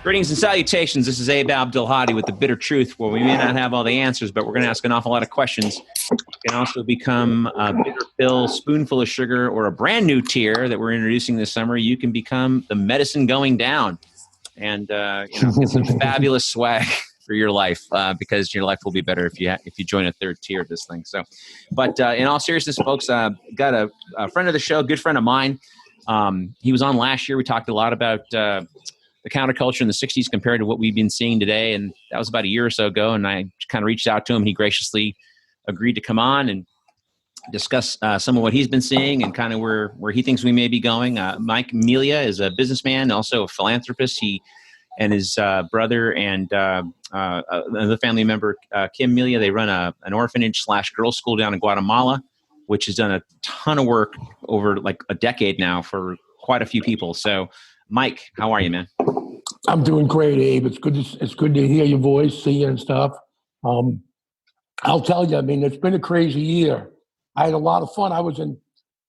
Greetings and salutations. This is Abdelhadi with The Bitter Truth, where we may not have all the answers, but we're going to ask an awful lot of questions. You can also become a bitter pill, spoonful of sugar, or a brand new tier that we're introducing this summer. You can become the medicine going down and get some fabulous swag for your life, because your life will be better if you join a third tier of this thing. So, but in all seriousness, folks, got a friend of the show, good friend of mine. He was on last year. We talked a lot about the counterculture in the 60s compared to what we've been seeing today. And that was about a year or so ago. And I kind of reached out to him. He graciously agreed to come on and discuss some of what he's been seeing and kind of where he thinks we may be going. Mike Melia is a businessman, also a philanthropist. He and his brother and another family member, Kim Melia, they run an orphanage/girls' school down in Guatemala, which has done a ton of work over like a decade now for quite a few people. So, Mike, how are you, man? I'm doing great, Abe. It's good to hear your voice, see you and stuff. I'll tell you, I mean, it's been a crazy year. I had a lot of fun.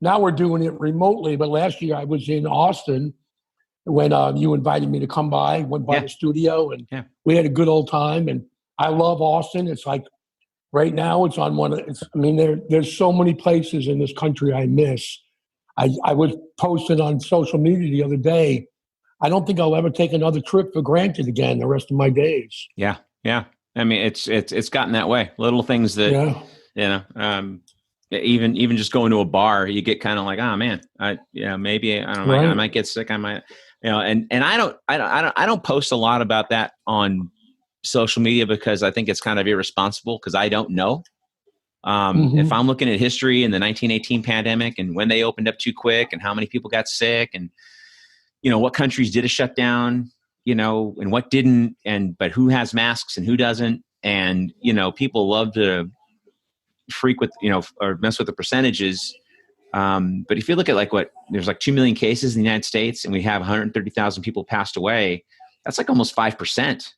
Now we're doing it remotely, but last year I was in Austin when you invited me to come by, went by the studio, and we had a good old time. And I love Austin. It's like right now it's on there's so many places in this country I miss. I was posted on social media the other day. I don't think I'll ever take another trip for granted again the rest of my days. Yeah. I mean, it's gotten that way. Little things that, even just going to a bar, you get kind of like, oh man, maybe I don't know, I might get sick. I might, and I don't post a lot about that on social media because I think it's kind of irresponsible because I don't know. If I'm looking at history in the 1918 pandemic and when they opened up too quick and how many people got sick and, what countries did a shutdown, and what didn't, but who has masks and who doesn't. And, people love to freak with, or mess with the percentages. But if you look at there's 2 million cases in the United States and we have 130,000 people passed away, that's like almost 5%.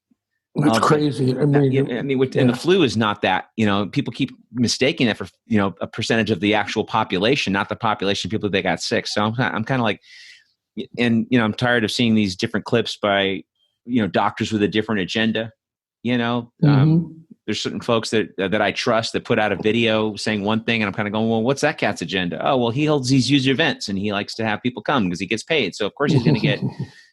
That's crazy. And the flu is not that, people keep mistaking that for, a percentage of the actual population, not the population of people that got sick. So I'm kind of like, and, I'm tired of seeing these different clips by, doctors with a different agenda, there's certain folks that I trust that put out a video saying one thing and I'm kind of going, well, what's that cat's agenda? Oh, well, he holds these user events and he likes to have people come because he gets paid. So of course he's going to get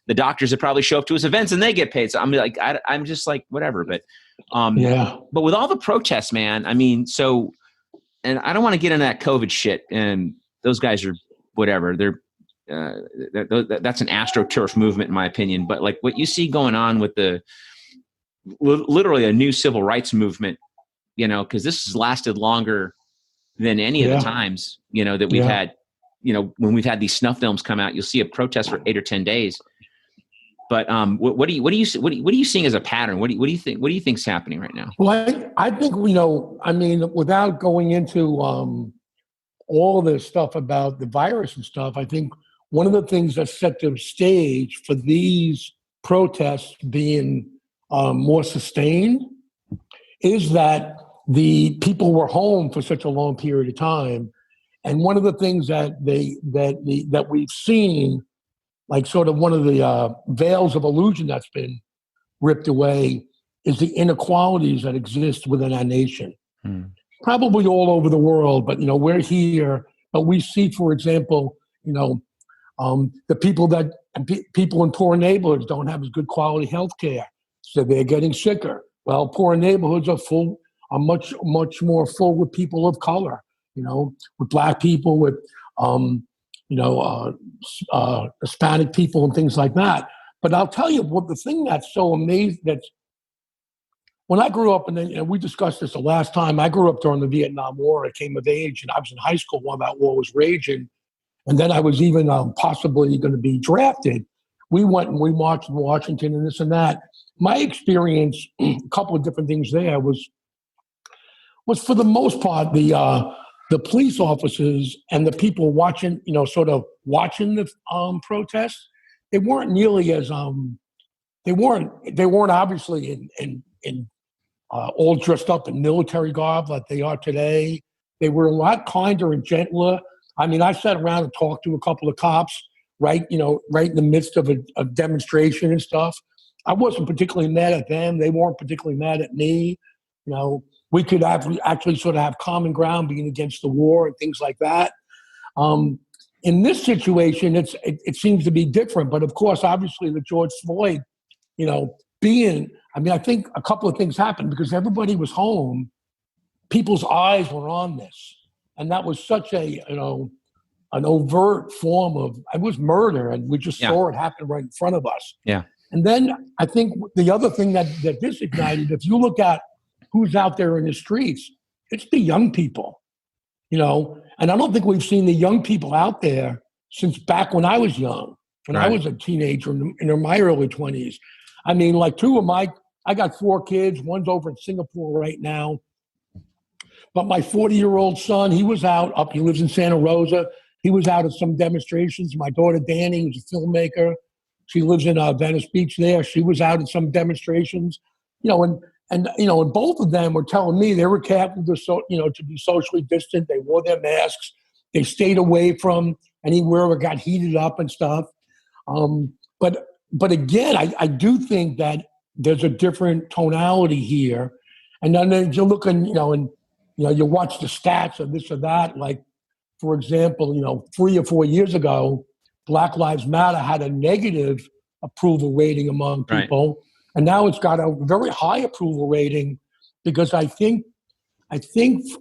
the doctors that probably show up to his events and they get paid. So I'm like, I'm just like, whatever. But, but with all the protests, man, I mean, and I don't want to get into that COVID shit and those guys are whatever. They're, that's an AstroTurf movement in my opinion. But like what you see going on with literally a new civil rights movement, because this has lasted longer than any of the times, that we've had, when we've had these snuff films come out, you'll see a protest for 8 or 10 days. But what are you seeing as a pattern? What do you think? What do you think's happening right now? Well, I think without going into all of this stuff about the virus and stuff, I think one of the things that set the stage for these protests being more sustained is that the people were home for such a long period of time, and one of the things that we've seen, like sort of one of the veils of illusion that's been ripped away, is the inequalities that exist within our nation. Probably all over the world, but we're here. But we see, for example, the people in poor neighborhoods don't have as good quality health care. So they're getting sicker. Well, poor neighborhoods are much more full with people of color, with Black people, with, Hispanic people and things like that. But I'll tell you what the thing that's so amazing, that's when I grew up, and we discussed this the last time, I grew up during the Vietnam War. I came of age, and I was in high school while that war was raging. And then I was even possibly going to be drafted. We went and we marched in Washington and this and that. My experience, a couple of different things there was for the most part, the police officers and the people watching, sort of watching the protests, they weren't nearly as they weren't obviously in all dressed up in military garb like they are today. They were a lot kinder and gentler. I mean, I sat around and talked to a couple of cops, right in the midst of a demonstration and stuff. I wasn't particularly mad at them. They weren't particularly mad at me. We could actually sort of have common ground being against the war and things like that. In this situation, it seems to be different. But of course, obviously, the George Floyd, I think a couple of things happened because everybody was home. People's eyes were on this. And that was such an overt form of, it was murder. And we just saw it happen right in front of us. Yeah. And then I think the other thing that this ignited, if you look at who's out there in the streets, it's the young people, and I don't think we've seen the young people out there since back when I was young, when I was a teenager in my early 20s. I mean, like I got 4 kids. One's over in Singapore right now. But my 40-year-old son, he lives in Santa Rosa. He was out at some demonstrations. My daughter, Danny, who's a filmmaker, she lives in Venice Beach there. She was out at some demonstrations, and both of them were telling me they were careful to be socially distant. They wore their masks. They stayed away from anywhere where it got heated up and stuff. But again, I do think that there's a different tonality here. And then you look and you watch the stats of this or that. Like, for example, 3 or 4 years ago, Black Lives Matter had a negative approval rating among people. Right. And now it's got a very high approval rating because I think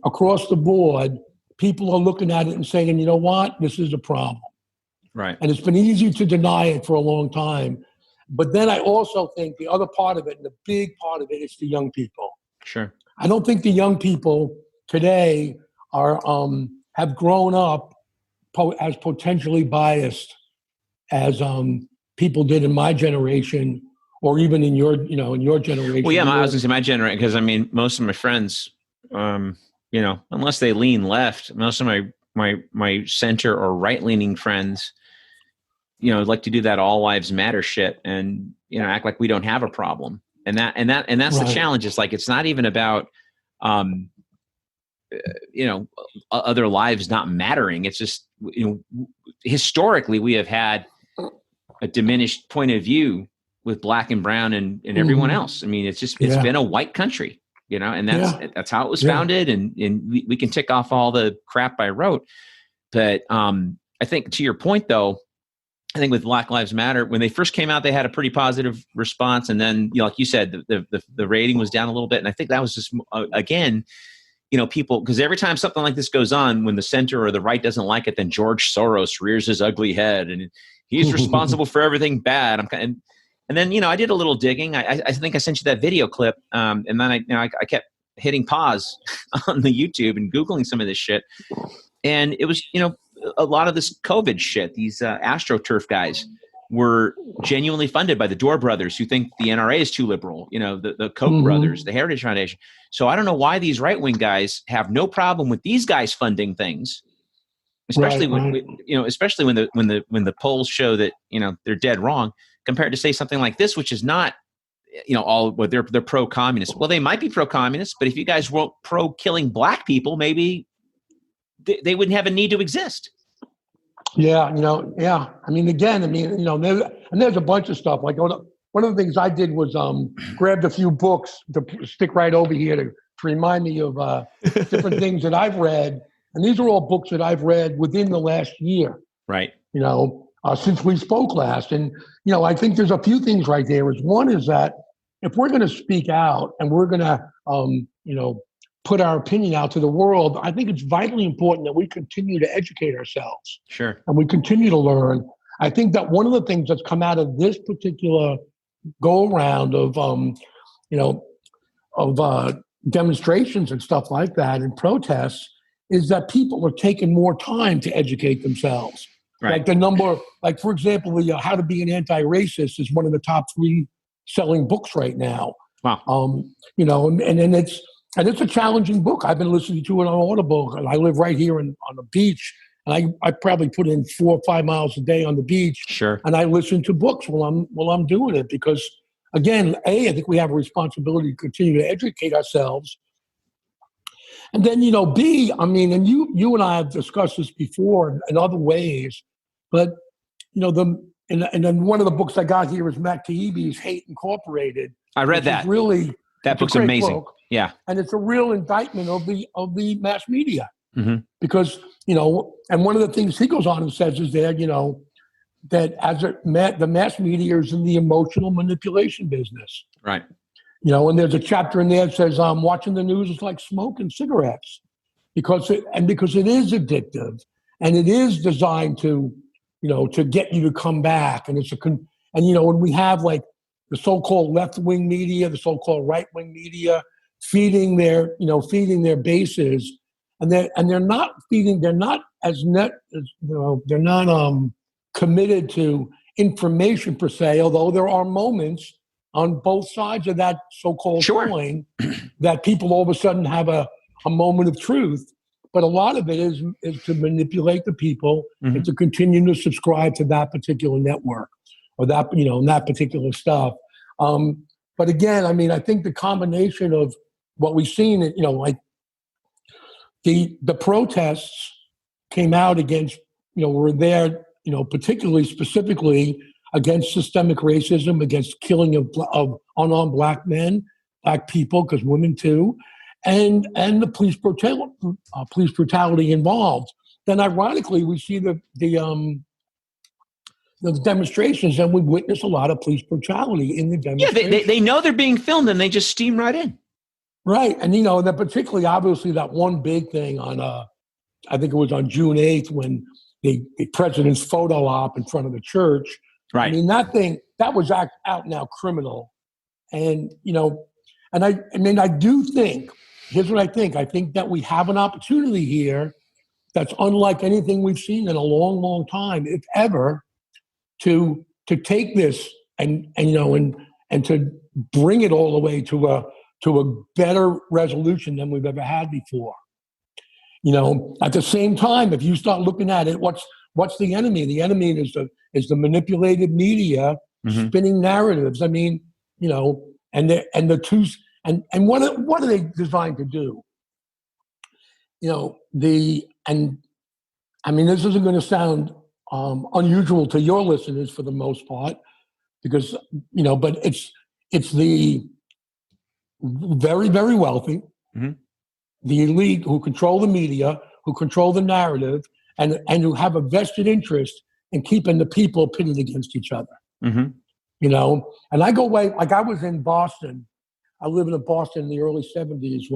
across the board, people are looking at it and saying, you know what, this is a problem. Right. And it's been easy to deny it for a long time. But then I also think the other part of it, and the big part of it, is the young people. Sure. I don't think the young people today have grown up as potentially biased as people did in my generation, or even in your generation. Well, yeah, I was going to say my generation, because I mean, most of my friends, unless they lean left, most of my center or right-leaning friends, like to do that all lives matter shit and act like we don't have a problem, and that's right. The challenge. Is like it's not even about other lives not mattering. It's just historically we have had a diminished point of view with black and brown and everyone else. I mean, it's been a white country, and that's how it was founded. And we can tick off all the crap I wrote. But I think to your point though, I think with Black Lives Matter, when they first came out, they had a pretty positive response. And then, like you said, the rating was down a little bit. And I think that was just, again, people, because every time something like this goes on, when the center or the right doesn't like it, then George Soros rears his ugly head and he's responsible for everything bad. And then, I did a little digging. I think I sent you that video clip. And then I kept hitting pause on the YouTube and Googling some of this shit. And it was, a lot of this COVID shit, these AstroTurf guys were genuinely funded by the Dorr brothers who think the NRA is too liberal, the Koch brothers, the Heritage Foundation. So I don't know why these right-wing guys have no problem with these guys funding things, especially especially when the polls show that, they're dead wrong, compared to say something like this, which is not, they're pro-communist. Well, they might be pro-communist, but if you guys weren't pro-killing black people, maybe they wouldn't have a need to exist. Yeah, I mean, there's a bunch of stuff. Like one of the things I did was grabbed a few books to stick right over here to remind me of different things that I've read. And these are all books that I've read within the last year. Right. Since we spoke last. And, I think there's a few things right there. One is that if we're going to speak out and we're going to, put our opinion out to the world, I think it's vitally important that we continue to educate ourselves. Sure. And we continue to learn. I think that one of the things that's come out of this particular go-around of, demonstrations and stuff like that and protests is that people are taking more time to educate themselves. Right. Like for example, How to Be an Anti-Racist is one of the top 3 selling books right now. Wow. And it's a challenging book. I've been listening to it on Audible, and I live right here on the beach. And I probably put in 4 or 5 miles a day on the beach. Sure. And I listen to books while I'm doing it because, again, I think we have a responsibility to continue to educate ourselves. And then, B, and you and I have discussed this before in other ways, but, and then one of the books I got here is Matt Taibbi's Hate Incorporated. I read that. Really, that book's amazing. Book, yeah. And it's a real indictment of the mass media. Mm-hmm. Because, and one of the things he goes on and says is that, that the mass media is in the emotional manipulation business. Right. And there's a chapter in there that says, watching the news is like smoking cigarettes because it is addictive and it is designed to, to get you to come back. And when we have like the so-called left-wing media, the so-called right-wing media feeding their bases, and they're not committed to information per se, although there are moments on both sides of that so-called coin that people all of a sudden have a moment of truth. But a lot of it is to manipulate the people and to continue to subscribe to that particular network or that, that particular stuff. But again, I think the combination of what we've seen, like the protests came out against, were there, particularly specifically against systemic racism, against killing of unarmed black men, black people, because women too, and the police brutality involved. Then ironically, we see the demonstrations, and we witness a lot of police brutality in the demonstrations. Yeah, they know they're being filmed, and they just steam right in. Right, and that particularly, obviously, that one big thing on, I think it was on June 8th when the president's photo op in front of the church. Right. That was out now criminal, and I do think. Here's what I think. I think that we have an opportunity here that's unlike anything we've seen in a long, long time, if ever, to take this and to bring it all the way to a better resolution than we've ever had before. At the same time, if you start looking at it, what's the enemy? The enemy is the manipulated media spinning narratives. And the two. And what are they designed to do? This isn't going to sound unusual to your listeners for the most part, because but it's the very, very wealthy, the elite who control the media, who control the narrative, and who have a vested interest in keeping the people pitted against each other. And I go way, like I was in Boston. I lived in Boston in the early 70s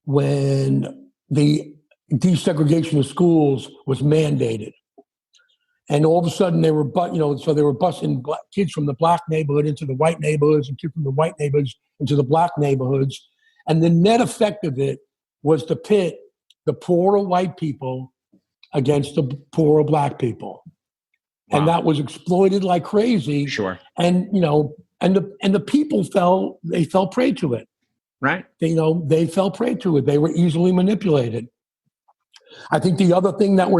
when the desegregation of schools was mandated. And all of a sudden they were busing kids from the black neighborhood into the white neighborhoods and kids from the white neighborhoods into the black neighborhoods. And the net effect of it was to pit the poorer white people against the poorer black people. Wow. And that was exploited like crazy. Sure. And, and the people fell prey to it. Right. They fell prey to it. They were easily manipulated. I think the other thing that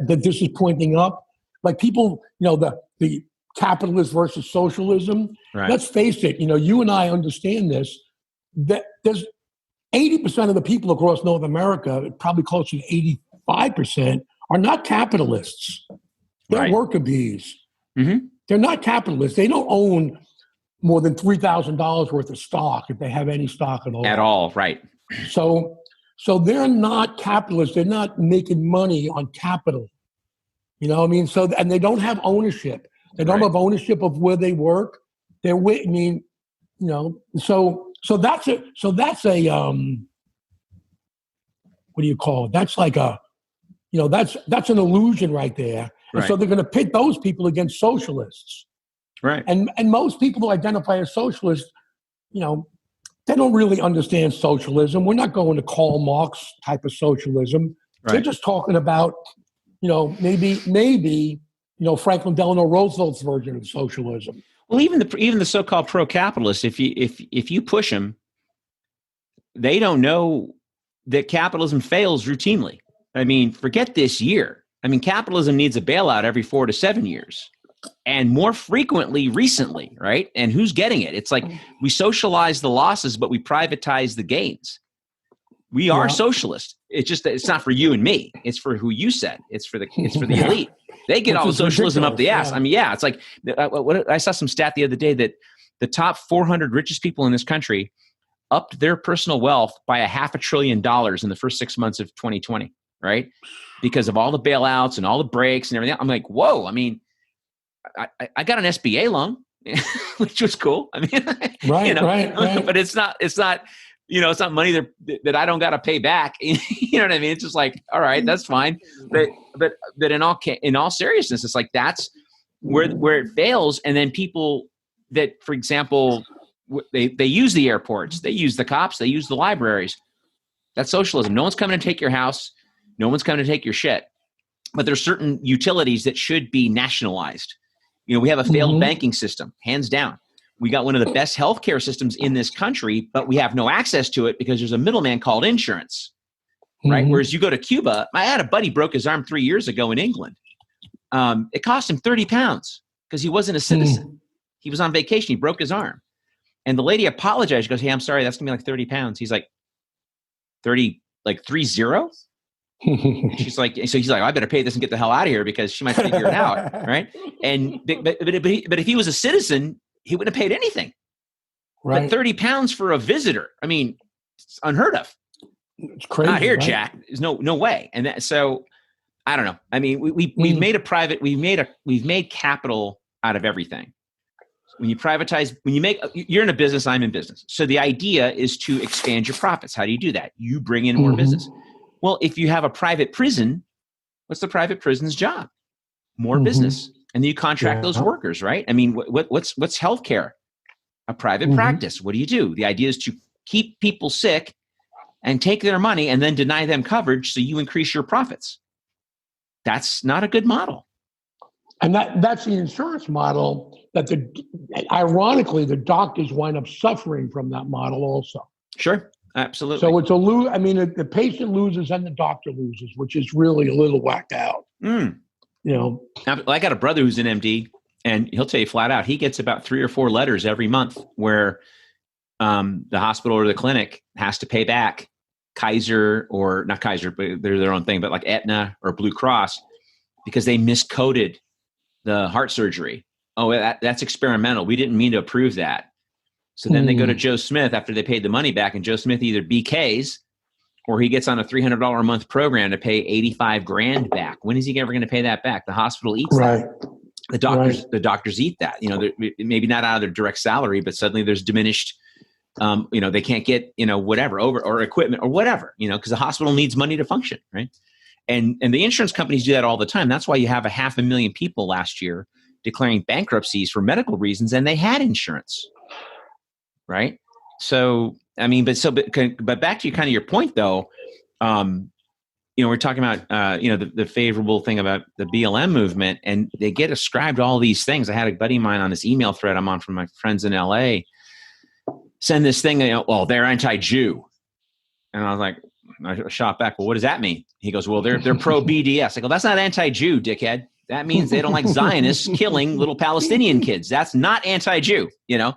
this is pointing up, like people, the capitalist versus socialism. Right. Let's face it, you and I understand this, that there's 80% of the people across North America, probably closer to 85%, are not capitalists. They're worker bees. They're not capitalists. They don't own more than $3,000 worth of stock if they have any stock at all. At all, right. So they're not capitalists. They're not making money on capital. So, and they don't have ownership. They don't have ownership of where they work. So that's a what do you call it? That's like that's an illusion right there. And so they're going to pit those people against socialists. Right. And most people who identify as socialists, they don't really understand socialism. We're not going to Karl Marx type of socialism. Right. They're just talking about, maybe Franklin Delano Roosevelt's version of socialism. Well, even the so-called pro-capitalists, if you push them, they don't know that capitalism fails routinely. Forget this year. Capitalism needs a bailout every 4 to 7 years. And more frequently recently, right? And who's getting it? It's like we socialize the losses, but we privatize the gains. We are socialist. It's just that it's not for you and me. It's for who you said. It's for the elite. They get all the socialism up the ass. I mean, it's like I saw some stat the other day that the top 400 richest people in this country upped their personal wealth by $500 billion in the first 6 months of 2020, right? Because of all the bailouts and all the breaks and everything. I'm like, whoa. I mean, I got an SBA loan, which was cool. I mean, right. But it's not, it's not money that I don't got to pay back. You know what I mean? It's just like, all right, that's fine. But in all seriousness, it's like, that's where it fails. And then people that, for example, they use the airports, they use the cops, they use the libraries. That's socialism. No one's coming to take your house. No one's coming to take your shit. But there's certain utilities that should be nationalized. We have a failed banking system, hands down. We got one of the best healthcare systems in this country, but we have no access to it because there's a middleman called insurance, right? Whereas you go to Cuba, I had a buddy broke his arm 3 years ago in England. It cost him 30 pounds because he wasn't a citizen. He was on vacation. He broke his arm. And the lady apologized. She goes, hey, I'm sorry. That's going to be like 30 pounds. He's like, 30, like 30? She's like, so he's like, I better pay this and get the hell out of here because she might figure it out, right? And but if he was a citizen, he wouldn't have paid anything. Right. But 30 pounds for a visitor, I mean, it's unheard of. It's crazy. Not here, right? Jack. There's no way. And so I don't know. I mean, we've made capital out of everything. When you privatize, you're in a business, I'm in business. So the idea is to expand your profits. How do you do that? You bring in more business. Well, if you have a private prison, what's the private prison's job? More business. And then you contract those workers, right? I mean, what's healthcare? A private practice. What do? The idea is to keep people sick and take their money and then deny them coverage so you increase your profits. That's not a good model. And that's the insurance model that ironically, the doctors wind up suffering from that model also. Sure. Absolutely. So it's the patient loses and the doctor loses, which is really a little whacked out. I got a brother who's an MD, and he'll tell you flat out, he gets about 3 or 4 letters every month where the hospital or the clinic has to pay back Kaiser, or not Kaiser, but they're their own thing, but like Aetna or Blue Cross, because they miscoded the heart surgery. Oh, that's experimental. We didn't mean to approve that. So then they go to Joe Smith after they paid the money back, and Joe Smith either BKs or he gets on a $300 a month program to pay 85 grand back. When is he ever going to pay that back? The hospital eats that. The doctors eat that. Maybe not out of their direct salary, but suddenly there's diminished. They can't get whatever or equipment or whatever. Because the hospital needs money to function, right? And the insurance companies do that all the time. That's why you have 500,000 people last year declaring bankruptcies for medical reasons, and they had insurance. Right. So, I mean, but back to kind of your point though, we're talking about, the favorable thing about the BLM movement, and they get ascribed all these things. I had a buddy of mine on this email thread I'm on from my friends in LA send this thing, well, they're anti-Jew. And I was like, I shot back, well, what does that mean? He goes, well, they're pro BDS. I go, that's not anti-Jew, dickhead. That means they don't like Zionists killing little Palestinian kids. That's not anti-Jew,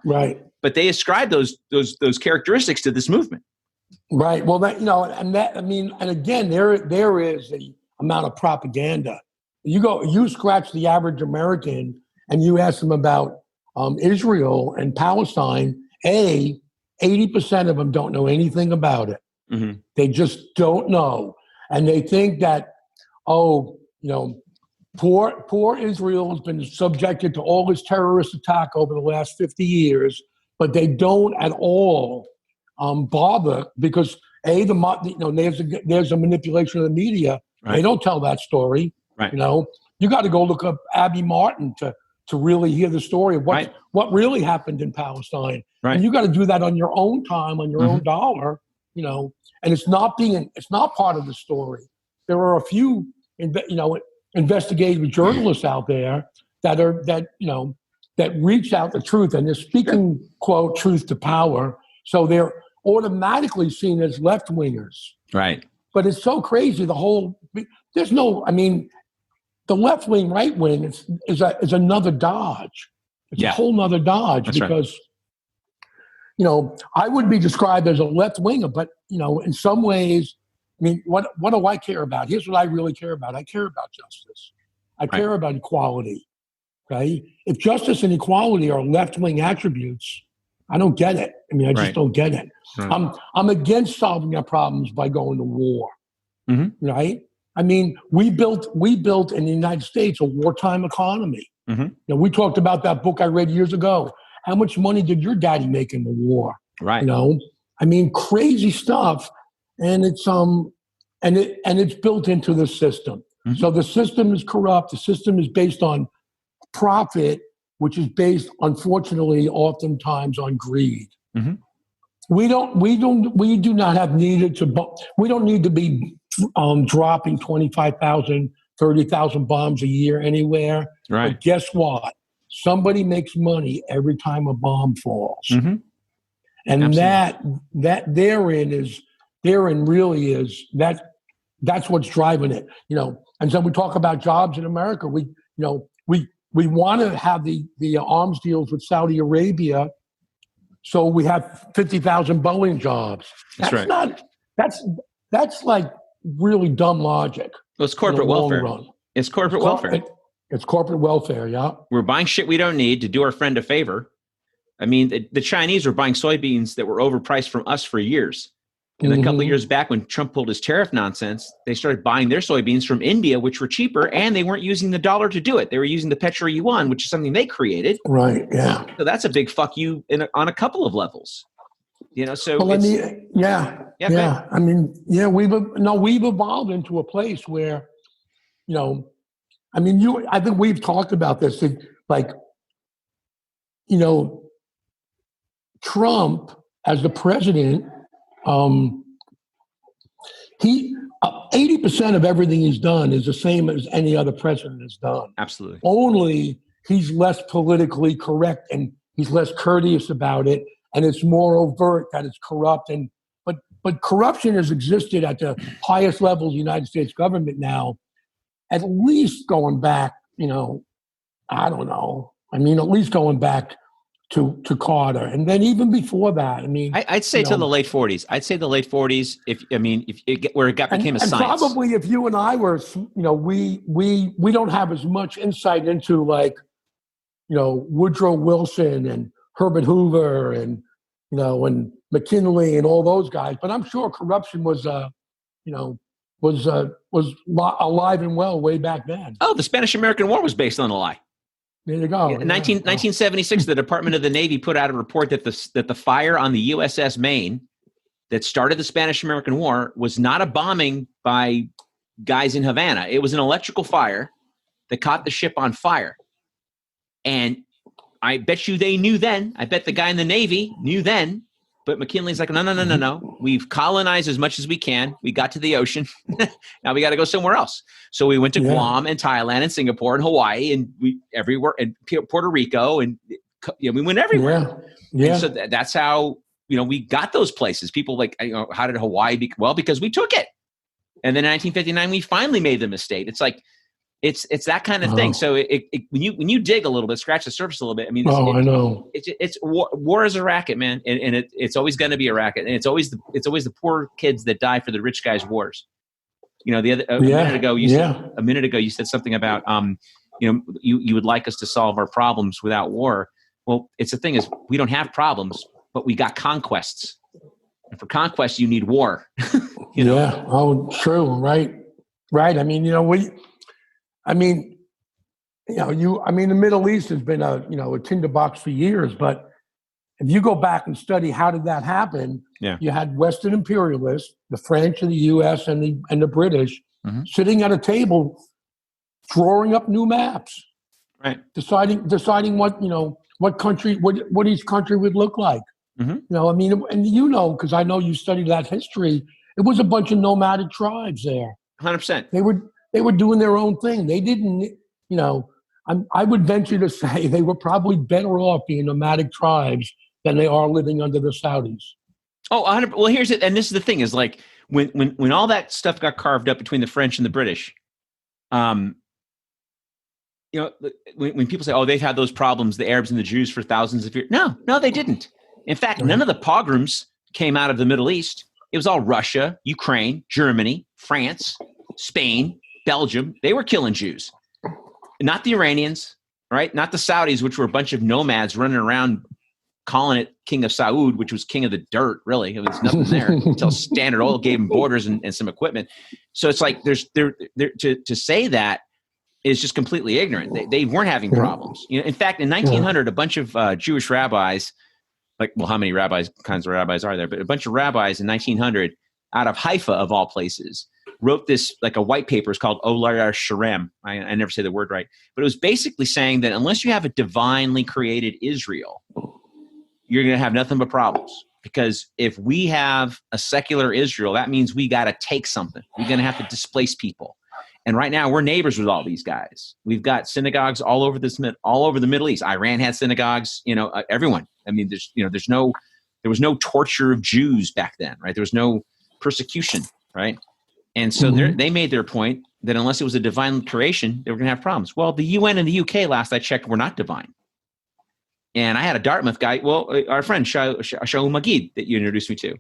Right. But they ascribe those characteristics to this movement. Right. Well, and again, there is the amount of propaganda. You scratch the average American and you ask them about Israel and Palestine. 80% of them don't know anything about it. Mm-hmm. They just don't know, and they think that, poor Israel has been subjected to all this terrorist attack over the last 50 years. But they don't at all bother because there's a manipulation of the media. Right. They don't tell that story. Right. You got to go look up Abby Martin to really hear the story of what really happened in Palestine. Right. And you got to do that on your own time, on your own dollar. And it's not part of the story. There are a few investigative journalists out there that reach out the truth, and they're speaking, quote, truth to power. So they're automatically seen as left-wingers. Right. But it's so crazy. The left wing, right wing is another dodge. It's a whole nother dodge. That's because I would be described as a left winger, but in some ways, I mean, what do I care about? Here's what I really care about. I care about justice. I care about equality. Okay, if justice and equality are left wing attributes, I don't get it. I mean, I just don't get it. Right. I'm against solving our problems by going to war. Mm-hmm. Right? I mean, we built in the United States a wartime economy. Mm-hmm. We talked about that book I read years ago. How much money did your daddy make in the war? Right. I mean, crazy stuff, and it's it's built into the system. Mm-hmm. So the system is corrupt. The system is based on profit, which is based, unfortunately, oftentimes on greed. Mm-hmm. We do not have needed to. We don't need to be dropping 25,000, 30,000 bombs a year anywhere. Right. But guess what? Somebody makes money every time a bomb falls. Mm-hmm. And Absolutely. that therein really is that's what's driving it. And so we talk about jobs in America. We want to have the arms deals with Saudi Arabia, so we have 50,000 Boeing jobs. That's right. That's like really dumb logic. Well, it's corporate welfare. It's corporate welfare. It's corporate welfare, yeah. We're buying shit we don't need to do our friend a favor. I mean, the Chinese were buying soybeans that were overpriced from us for years. And a couple of years back when Trump pulled his tariff nonsense, they started buying their soybeans from India, which were cheaper, and they weren't using the dollar to do it. They were using the petro yuan, which is something they created. Right, yeah. So that's a big fuck you on a couple of levels. So well, I mean, we've evolved into a place where, I think we've talked about this, Trump as the president, 80% of everything he's done is the same as any other president has done. Absolutely. Only he's less politically correct and he's less courteous about it, and it's more overt that it's corrupt. But corruption has existed at the highest levels of the United States government now, at least going back, I don't know. I mean, at least going back to Carter, and then even before that, I mean, I'd say to the late 40s. I'd say the late 40s. Where it became a science. Probably if you and I were, we don't have as much insight into Woodrow Wilson and Herbert Hoover and and McKinley and all those guys. But I'm sure corruption was alive and well way back then. Oh, the Spanish-American War was based on a lie. There you go. In 1976, the Department of the Navy put out a report that the fire on the USS Maine that started the Spanish-American War was not a bombing by guys in Havana. It was an electrical fire that caught the ship on fire. And I bet you they knew then. I bet the guy in the Navy knew then. But McKinley's like, no. We've colonized as much as we can. We got to the ocean. Now we got to go somewhere else. So we went to Guam and Thailand and Singapore and Hawaii and everywhere and Puerto Rico and we went everywhere. Yeah. And so that's how we got those places. People how did Hawaii well, because we took it. And then in 1959 we finally made them a state. It's like it's that kind of thing. So when you dig a little bit, scratch the surface a little bit. I mean, I know it's war is a racket, man, and it's always going to be a racket, and it's always the poor kids that die for the rich guys' wars. A minute ago you said something about you would like us to solve our problems without war. Well, it's the thing is we don't have problems, but we got conquests, and for conquest you need war. Yeah. Oh, true. Right. I mean, the Middle East has been a tinderbox for years, but if you go back and study how did that happen, you had Western imperialists, the French and the U.S. and the British, sitting at a table, drawing up new maps, right? Deciding what country, what each country would look like. Mm-hmm. And because I know you studied that history, it was a bunch of nomadic tribes there. 100%. They were doing their own thing. They didn't, I would venture to say they were probably better off being nomadic tribes than they are living under the Saudis. Oh, 100%. Well, here's it. And this is the thing is when all that stuff got carved up between the French and the British, when people say, oh, they've had those problems, the Arabs and the Jews for thousands of years. No, they didn't. In fact, none of the pogroms came out of the Middle East. It was all Russia, Ukraine, Germany, France, Spain, Belgium. They were killing Jews. Not the Iranians, right? Not the Saudis, which were a bunch of nomads running around calling it King of Saud, which was king of the dirt, really. It was nothing there until Standard Oil gave them borders and some equipment. So it's like to say that is just completely ignorant. They weren't having problems. In fact, in 1900, a bunch of Jewish rabbis, how many kinds of rabbis are there? But a bunch of rabbis in 1900 out of Haifa, of all places, wrote this, like a white paper. It's called Olar Sharem. I never say the word right. But it was basically saying that unless you have a divinely created Israel, you're going to have nothing but problems. Because if we have a secular Israel, that means we got to take something. We're going to have to displace people. And right now, we're neighbors with all these guys. We've got synagogues all over the Middle East. Iran had synagogues. Everyone. I mean, there was no torture of Jews back then, right? There was no persecution, right? And so they made their point that unless it was a divine creation, they were going to have problems. Well, the UN and the UK, last I checked, were not divine. And I had a Dartmouth guy, our friend Shaul Magid that you introduced me to.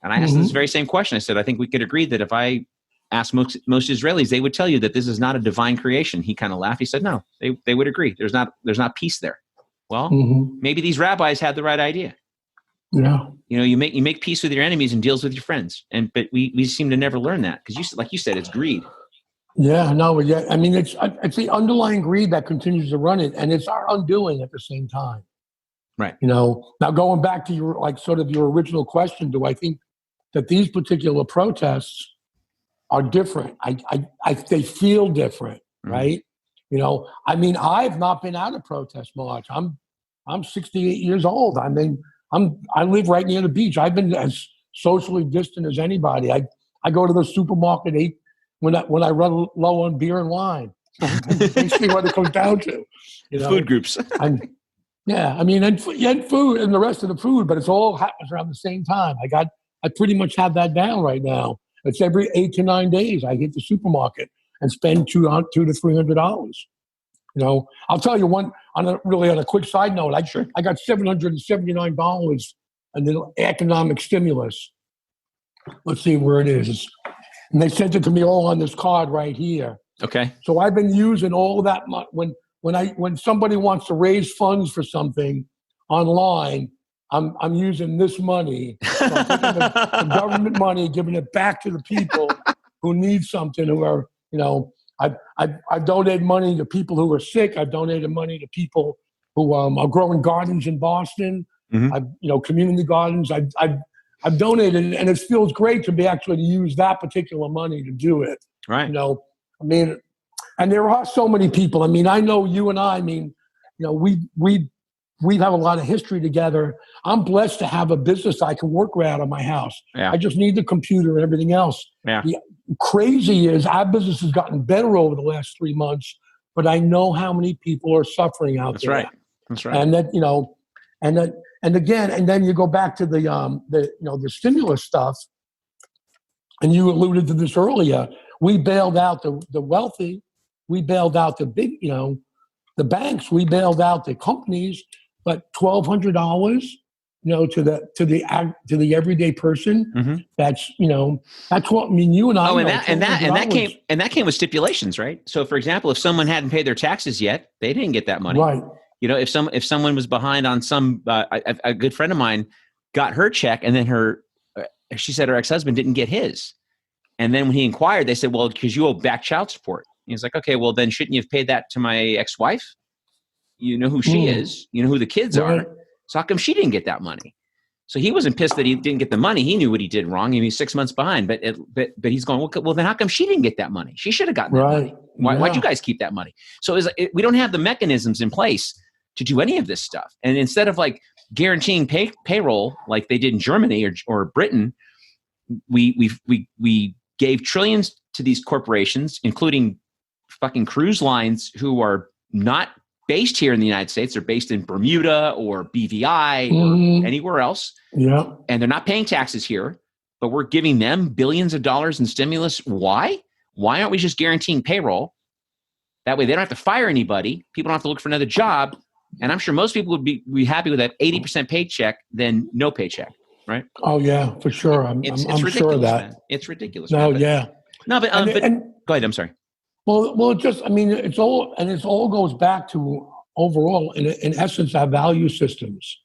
And I asked this very same question. I said, I think we could agree that if I asked most Israelis, they would tell you that this is not a divine creation. He kind of laughed. He said, no, they would agree. There's not peace there. Well, maybe these rabbis had the right idea. Yeah. You make peace with your enemies and deals with your friends. But we seem to never learn that because like you said, it's greed. Yeah, no, yeah. I mean, it's the underlying greed that continues to run it, and it's our undoing at the same time. Right. Now going back to your your original question, do I think that these particular protests are different? They feel different, right? I mean, I've not been at a protest march. I'm 68 years old. I mean, I live right near the beach. I've been as socially distant as anybody. I go to the supermarket when I run low on beer and wine. Basically what it comes down to. Food groups. and food and the rest of the food, but it's all happens around the same time. I pretty much have that down right now. It's every 8 to 9 days I hit the supermarket and spend $200 to $300. I'll tell you one on a quick side note. I got $779 in the economic stimulus. Let's see where it is. And they sent it to me all on this card right here. Okay. So I've been using all that money. When somebody wants to raise funds for something online, I'm using this money. So I'm taking the government money, giving it back to the people who need something. Who are I've donated money to people who are sick. I've donated money to people who are growing gardens in Boston. Community gardens. I've donated, and it feels great to be actually use that particular money to do it. Right. I mean, and there are so many people. I mean, I know you and I. I mean, we have a lot of history together. I'm blessed to have a business I can work out of my house. Yeah. I just need the computer and everything else. Yeah. The crazy is our business has gotten better over the last 3 months, but I know how many people are suffering out there. That's right. And that, and then you go back to the stimulus stuff, and you alluded to this earlier. We bailed out the wealthy. We bailed out the big, the banks. We bailed out the companies. But $1,200, to the everyday person, that's what I mean. You and I. Oh, and that came with stipulations, right? So, for example, if someone hadn't paid their taxes yet, they didn't get that money. Right. If someone was behind on some, a good friend of mine got her check, and then she said her ex-husband didn't get his, and then when he inquired, they said, well, because you owe back child support. He's like, okay, well then shouldn't you have paid that to my ex-wife? You know who she is. You know who the kids are. So how come she didn't get that money? So he wasn't pissed that he didn't get the money. He knew what he did wrong. He was 6 months behind. But he's going, well, then how come she didn't get that money? She should have gotten that money. Why'd you guys keep that money? So we don't have the mechanisms in place to do any of this stuff. And instead of guaranteeing payroll like they did in Germany or Britain, we gave trillions to these corporations, including fucking cruise lines who are not based here in the United States. They're based in Bermuda or BVI or anywhere else. Yeah. And they're not paying taxes here, but we're giving them billions of dollars in stimulus. Why? Why aren't we just guaranteeing payroll? That way they don't have to fire anybody. People don't have to look for another job. And I'm sure most people would be happy with that 80% paycheck than no paycheck, right? Oh yeah, for sure. I'm Ridiculous, sure of that. man. It's ridiculous. No, Man. But, yeah. No, but go ahead. I'm sorry. Well, just I mean, it all goes back to overall, in essence, our value systems,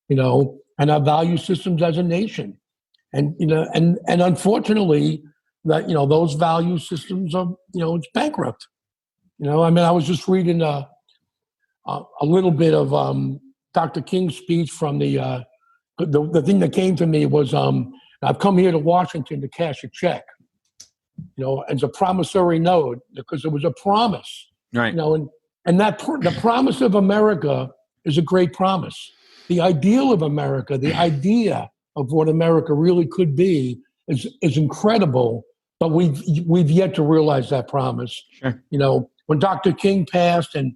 and our value systems as a nation, and and unfortunately, that those value systems are it's bankrupt. I mean, I was just reading a little bit of Dr. King's speech from the thing that came to me was I've come here to Washington to cash a check. As a promissory note, because it was a promise, right? And that the promise of America is a great promise. The ideal of America, the idea of what America really could be, is incredible. But we've yet to realize that promise. Sure. When Dr. King passed, and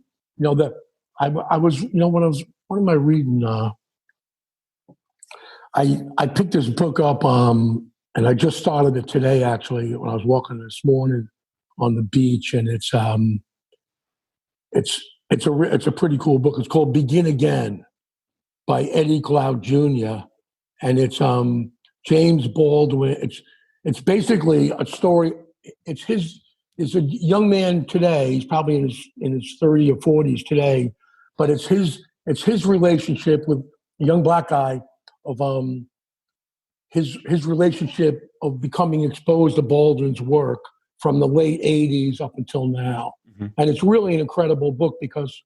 I was what am I reading? I picked this book up. And I just started it today, actually, when I was walking this morning on the beach. And it's a pretty cool book. It's called Begin Again by Eddie Cloud Jr. And it's James Baldwin. It's basically a story. It's a young man today. He's probably in his 30s or 40s today, but it's his relationship with a young black guy of his relationship of becoming exposed to Baldwin's work from the late 80s up until now. Mm-hmm. And it's really an incredible book because,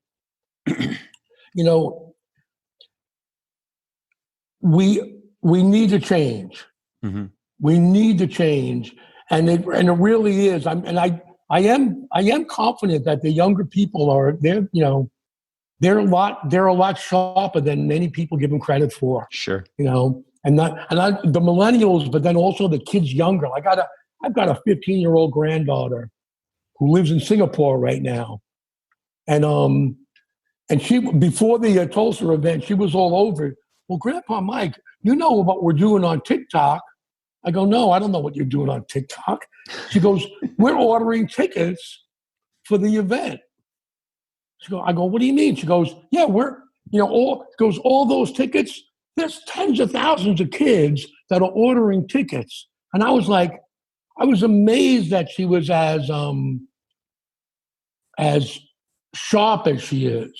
we need to change. Mm-hmm. We need to change. And it really is. I am confident that the younger people they're a lot sharper than many people give them credit for. Sure. And the millennials, but then also the kids younger. I've got a 15-year-old granddaughter who lives in Singapore right now, and she, before the Tulsa event, she was all over it. Well, Grandpa Mike, you know what we're doing on TikTok? I go, no, I don't know what you're doing on TikTok. She goes, we're ordering tickets for the event. I go, what do you mean? She goes, yeah, we're all those tickets. There's tens of thousands of kids that are ordering tickets. And I was amazed that she was as sharp as she is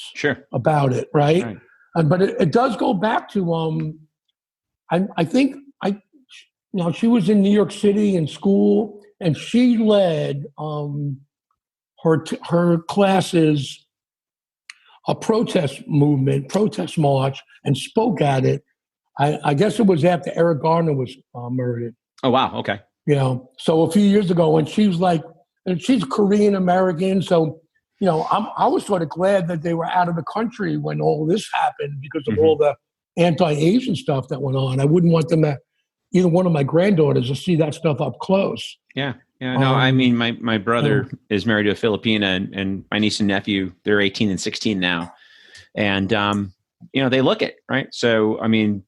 about it, right? But it does go back to, I think she was in New York City in school, and she led her classes a protest march, and spoke at it. I guess it was after Eric Garner was murdered. Oh, wow. Okay. So a few years ago, and she was and she's Korean American. So, I was sort of glad that they were out of the country when all this happened because of all the anti-Asian stuff that went on. I wouldn't want them either one of my granddaughters to see that stuff up close. Yeah. Yeah. No, I mean, my brother is married to a Filipina, and my niece and nephew, they're 18 and 16 now. And, they look it, right? So, I mean,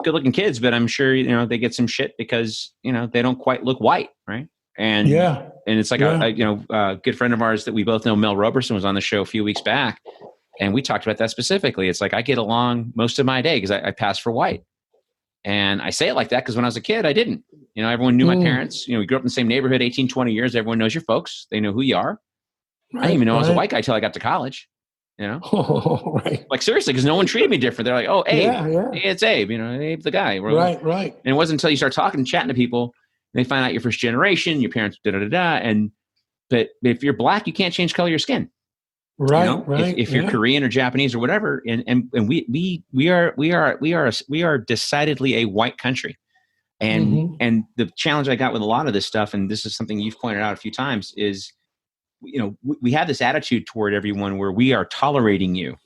good looking kids, but I'm sure, they get some shit because, they don't quite look white. Right. And, and it's like, a good friend of ours that we both know, Mel Roberson, was on the show a few weeks back. And we talked about that specifically. It's like, I get along most of my day because I pass for white. And I say it like that because when I was a kid, I didn't. Everyone knew my parents. We grew up in the same neighborhood, 18, 20 years. Everyone knows your folks. They know who you are. Right, I didn't even know I was a white guy till I got to college. Right. Like seriously, because no one treated me different. They're like, "Oh, Abe, hey, it's Abe. Abe's the guy." Right. And it wasn't until you start talking and chatting to people, and they find out you're first generation, your parents but if you're black, you can't change color of your skin. Right. If you're Korean or Japanese or whatever, and we are decidedly a white country, and the challenge I got with a lot of this stuff, and this is something you've pointed out a few times, is we have this attitude toward everyone where we are tolerating you.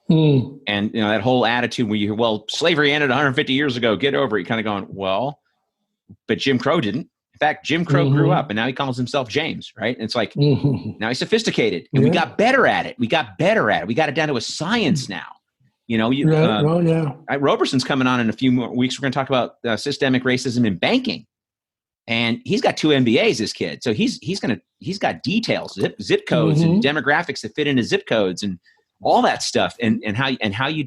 And that whole attitude where you hear, well, slavery ended 150 years ago, get over it. You're kind of going, well, but Jim Crow didn't. In fact, Jim Crow grew up and now he calls himself James, right? And it's like, now he's sophisticated and we got better at it. We got it down to a science now. Roberson's coming on in a few more weeks. We're going to talk about systemic racism in banking. And he's got 2 MBAs, this kid. So he's got details, zip codes and demographics that fit into zip codes. And all that stuff, and how you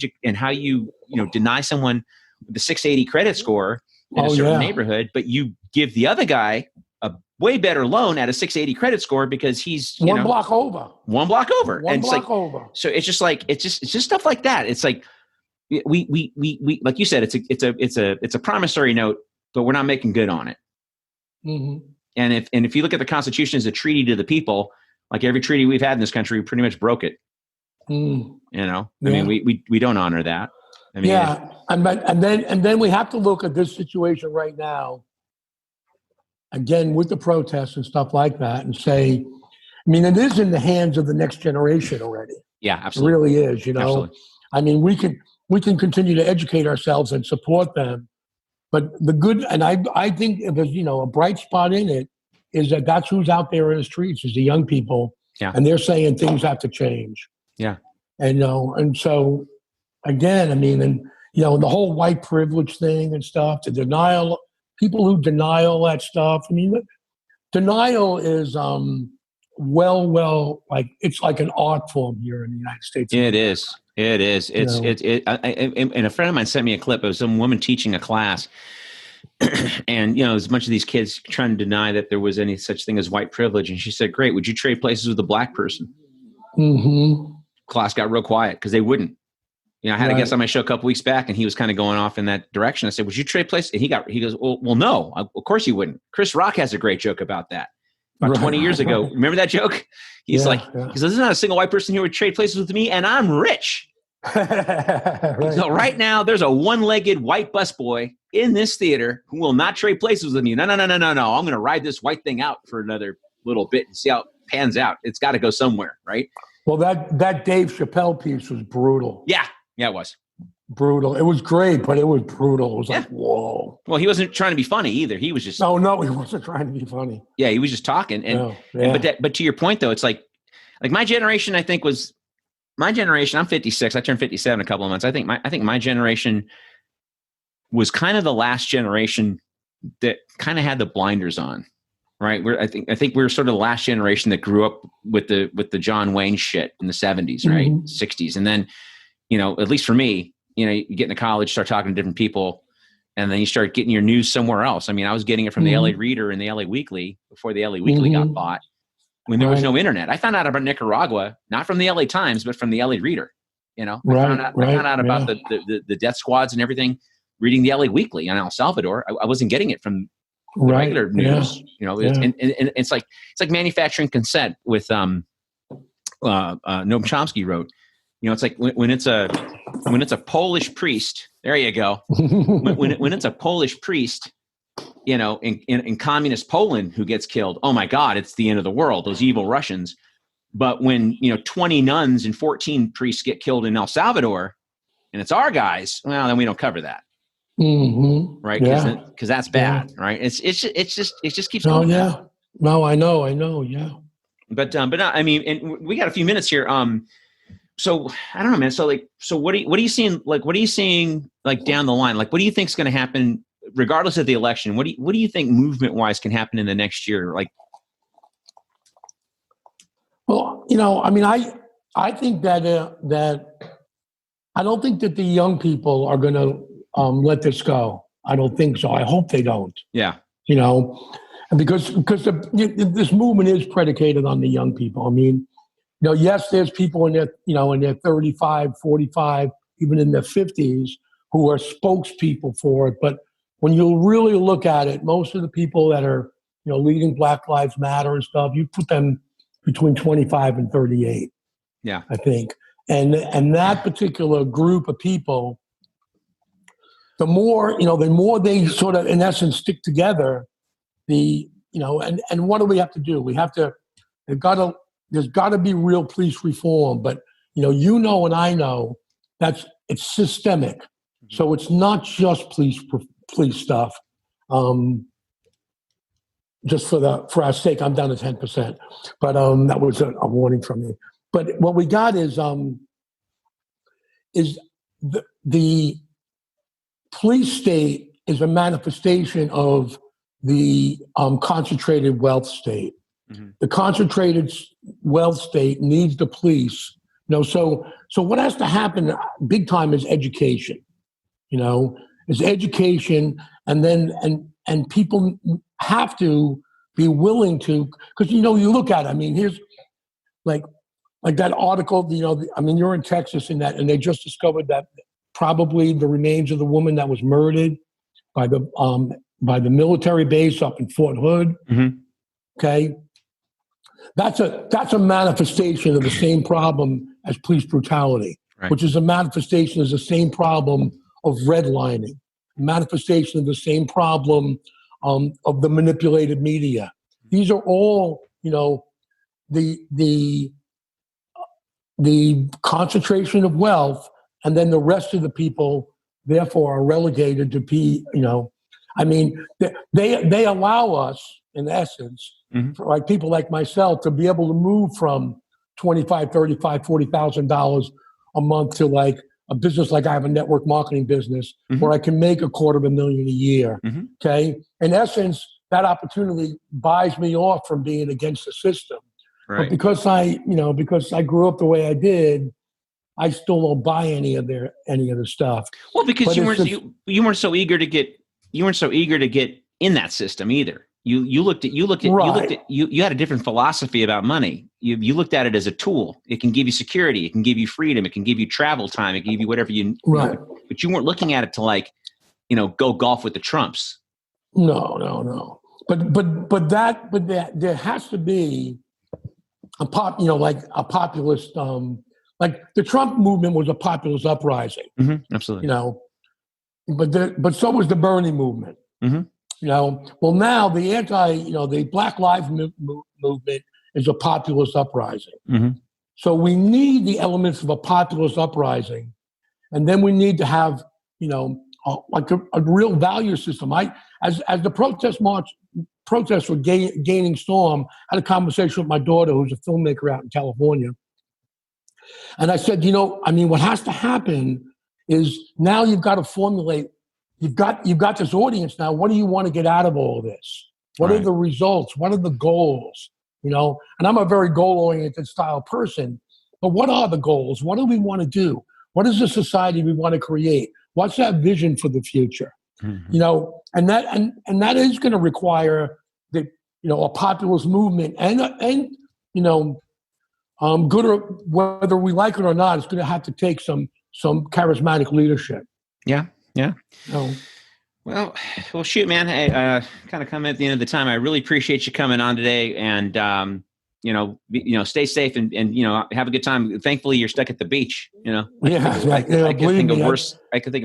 deny someone the 680 credit score in a certain neighborhood, but you give the other guy a way better loan at a 680 credit score because he's one block over. So it's just stuff like that. It's like we like you said, it's a promissory note, but we're not making good on it. Mm-hmm. And if you look at the Constitution as a treaty to the people, like every treaty we've had in this country, we pretty much broke it. Mm. I mean, we don't honor that. I mean, and then we have to look at this situation right now, again, with the protests and stuff like that, and say, I mean, it is in the hands of the next generation already. Yeah, absolutely. It really is, Absolutely. I mean, we can continue to educate ourselves and support them. But the good, and I think if there's, a bright spot in it, is that that's who's out there in the streets, is the young people. Yeah. And they're saying things have to change. Yeah. And, and so, again, I mean, and, the whole white privilege thing and stuff, the denial, people who deny all that stuff. I mean, denial is, like, it's like an art form here in the United States. It is. And a friend of mine sent me a clip of some woman teaching a class. And, there's a bunch of these kids trying to deny that there was any such thing as white privilege. And she said, great, would you trade places with a black person? Mm-hmm. Class got real quiet because they wouldn't. I had a guest on my show a couple weeks back, and he was kind of going off in that direction. I said, would you trade places? And he goes, well, no, of course you wouldn't. Chris Rock has a great joke about that. About 20 years ago. Remember that joke? He says, there's not a single white person here would trade places with me, and I'm rich. Right. So right now, there's a one-legged white busboy in this theater who will not trade places with me. No. I'm going to ride this white thing out for another little bit and see how it pans out. It's got to go somewhere, right? Well, that Dave Chappelle piece was brutal. Yeah, it was. Brutal. It was great, but it was brutal. It was like, whoa. Well, he wasn't trying to be funny either. He was just... No, he wasn't trying to be funny. Yeah, he was just talking. But to your point, though, it's like my generation, I think, was... My generation, I'm 56. I turned 57 in a couple of months. I think my generation was kind of the last generation that kind of had the blinders on, right? I think we were sort of the last generation that grew up with the John Wayne shit in the 70s, right? Mm-hmm. 60s. And then, at least for me, you get into college, start talking to different people, and then you start getting your news somewhere else. I mean, I was getting it from the LA Reader and the LA Weekly before the LA Weekly got bought. When there was no internet. I found out about Nicaragua, not from the LA Times, but from the LA Reader. I found out about the death squads and everything, reading the LA Weekly on El Salvador. I wasn't getting it from the regular news. And it's like manufacturing consent with Noam Chomsky wrote. It's like when it's a Polish priest. There you go. when it's a Polish priest, in communist Poland who gets killed, oh my God, it's the end of the world, those evil Russians. But when, 20 nuns and 14 priests get killed in El Salvador and it's our guys, well, then we don't cover that. Mm-hmm. Right. Cause that's bad. Right. It just keeps going. Yeah. No, I know. Yeah. But I mean, and we got a few minutes here. So I don't know, man. So what are you seeing? Like, what are you seeing like down the line? Like, what do you think is going to happen regardless of the election? What do you think movement wise can happen in the next year? Like, well, I mean, I think that I don't think that the young people are going to let this go. I don't think so. I hope they don't. Yeah. And because this movement is predicated on the young people. I mean, yes, there's people in their 35, 45, even in their 50s who are spokespeople for it. But when you really look at it, most of the people that are, leading Black Lives Matter and stuff, you put them between 25 and 38. Yeah. I think. And that particular group of people, the more they sort of, in essence, stick together, and what do we have to do? There's got to be real police reform, but, and I know it's systemic. Mm-hmm. So it's not just police stuff. Just for our sake, I'm down to 10%, but that was a warning from me. But what we got is the police state is a manifestation of the concentrated wealth state. Mm-hmm. The concentrated wealth state needs the police So what has to happen big time is education. Is education, and then and people have to be willing to, because you look at it. I mean, here's like that article. You're in Texas and they just discovered that probably the remains of the woman that was murdered by the military base up in Fort Hood. Mm-hmm. Okay, that's a manifestation of the same problem as police brutality, right. which is a manifestation of the same problem of redlining, a manifestation of the same problem of the manipulated media. These are all, the concentration of wealth, and then the rest of the people, therefore, are relegated to be, they allow us, in essence, mm-hmm. for like people like myself, to be able to move from $25,000, $35,000, $40,000 a month to like a business, like I have a network marketing business, mm-hmm. where I can make $250,000 a year. Mm-hmm. Okay. In essence, that opportunity buys me off from being against the system. Right. But because I grew up the way I did, I still don't buy any of their stuff. Well, because you weren't so eager to get in that system either. You had a different philosophy about money. You looked at it as a tool. It can give you security. It can give you freedom. It can give you travel time. It can give you whatever you right. But you weren't looking at it to go golf with the Trumps. No. But there has to be a populist. Like the Trump movement was a populist uprising. Mm-hmm. Absolutely. But so was the Bernie movement. Mm-hmm. Well, now the Black Lives movement is a populist uprising. Mm-hmm. So we need the elements of a populist uprising, and then we need to have, a real value system. As the protests were gaining storm, I had a conversation with my daughter, who's a filmmaker out in California, and I said, what has to happen is now you've got to formulate. You've got this audience now. What do you want to get out of all of this? What are the results? What are the goals? And I'm a very goal-oriented style person. But what are the goals? What do we want to do? What is the society we want to create? What's that vision for the future? Mm-hmm. And that is going to require a populist movement and good or whether we like it or not, it's going to have to take some charismatic leadership. Yeah. Yeah. Well, shoot, man. Hey, kind of coming at the end of the time. I really appreciate you coming on today, and stay safe and have a good time. Thankfully, you're stuck at the beach. I could think of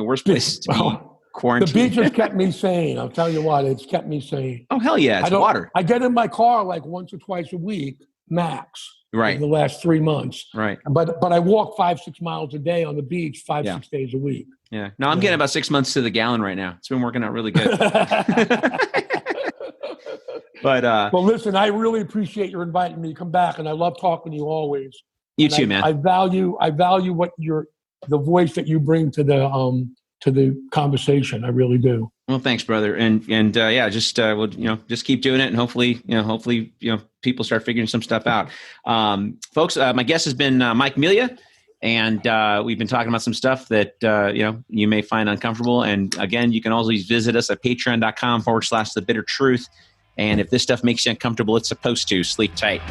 worse places to be quarantined. The beach has kept me sane. I'll tell you what, it's kept me sane. Oh hell yeah, it's water. I get in my car like once or twice a week, max. Right. In the last 3 months. Right. But I walk 5-6 miles a day on the beach, 6 days a week. Yeah. No, I'm getting about 6 months to the gallon right now. It's been working out really good. But well, listen, I really appreciate your inviting me to come back, and I love talking to you always. You too, man. I value what the voice that you bring to the conversation. I really do. Well, thanks, brother. And just keep doing it, and hopefully people start figuring some stuff out. Folks, my guest has been Mike Melia, and we've been talking about some stuff that you may find uncomfortable. And again, you can always visit us at patreon.com/thebittertruth. And if this stuff makes you uncomfortable, it's supposed to. Sleep tight.